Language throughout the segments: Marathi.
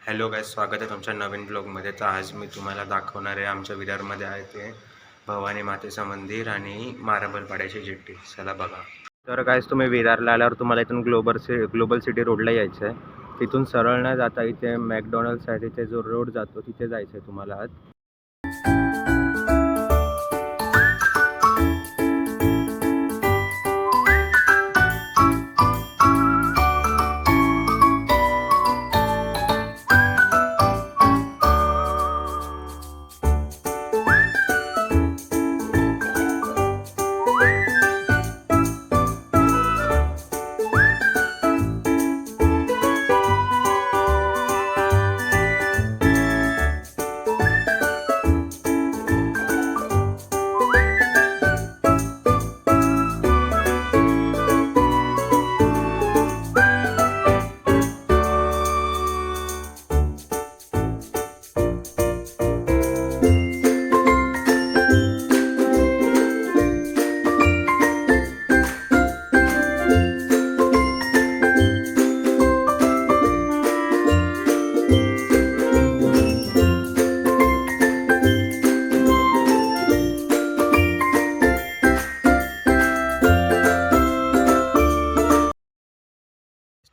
हॅलो गाईज, स्वागत आहे तुमच्या नवीन ब्लॉगमध्ये. तर आज मी तुम्हाला दाखवणार आहे आमच्या विरारमध्ये आहे ते भवानी मातेचं मंदिर आणि मार्बल पाड्याची जेट्टी. चला बघा. तर गाईज, तुम्ही विरारला आल्यावर तुम्हाला इथून ग्लोबल सिटी रोडला यायचं आहे. तिथून सरळ न जाता इथे मॅकडॉनल्ड्स आहे, तिथे जो रोड जातो तिथे जायचं आहे तुम्हाला आज.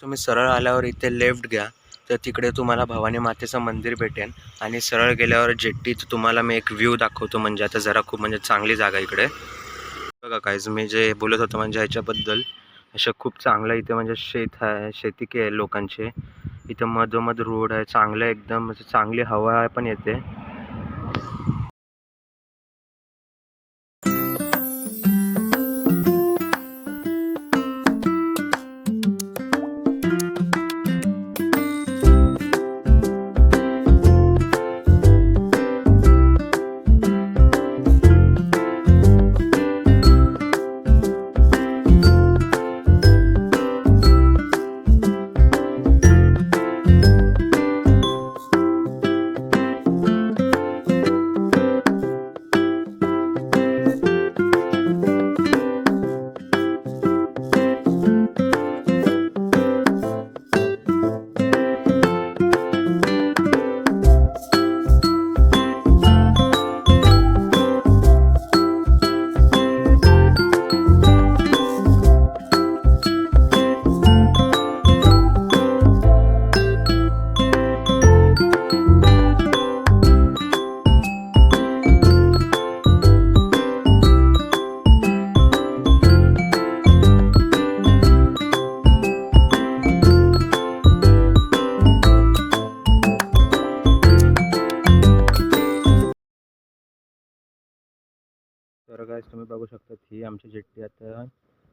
तुम्ही सरळ आल्यावर इथे लेफ्ट घ्या, तर तिकडे तुम्हाला भवानी मातेचं मंदिर भेटेल. आणि सरळ गेल्यावर जेट्टीत तुम्हाला मी एक व्ह्यू दाखवतो. म्हणजे आता जरा खूप म्हणजे चांगली जागा इकडे बघा. काहीच मी जे बोलत होतो म्हणजे ह्याच्याबद्दल, असं खूप चांगलं इथे म्हणजे शेत आहे, शेती आहे लोकांचे. इथं मधोमध रोड आहे, चांगलं एकदम चांगली हवा पण येते. तर गाईस, तुम्ही बघू शकता ही आमची जेट्टी. आता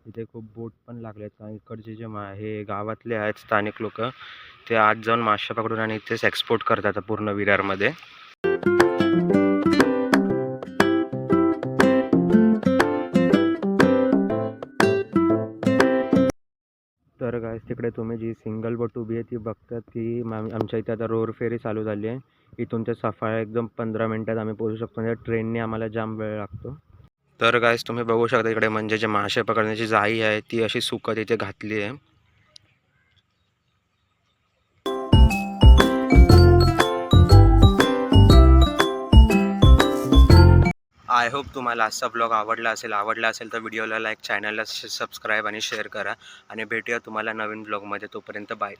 इथे खूप बोट पण लागलेत आणि इकडचे जे हे गावातले आहेत स्थानिक लोक, ते आज जाऊन मासे पकडून आणि इथेच एक्सपोर्ट करतात पूर्ण विरारमध्ये. तर गाईस, तिकडे तुम्ही जी सिंगल बोट उभी आहे ती बघतात, ती आमच्या इथे आता रोर फेरी चालू झाली आहे. इथून ते सफाळा एकदम 15 मिनिटात आम्ही पोहोचू शकतो. म्हणजे ट्रेनने आम्हाला जाम वेळ लागतो. तर गाईस, तुम्ही बघू शकता इकडे म्हणजे जे मासे पकडण्याची जाळी आहे ती अशी सुकत इथे घातली आहे. आय होप तुम्हाला आजचा ब्लॉग आवडला असेल तर व्हिडिओला लाईक, चॅनलला सबस्क्राईब आणि शेअर करा. आणि भेटूया तुम्हाला नवीन ब्लॉगमध्ये. तोपर्यंत बाय.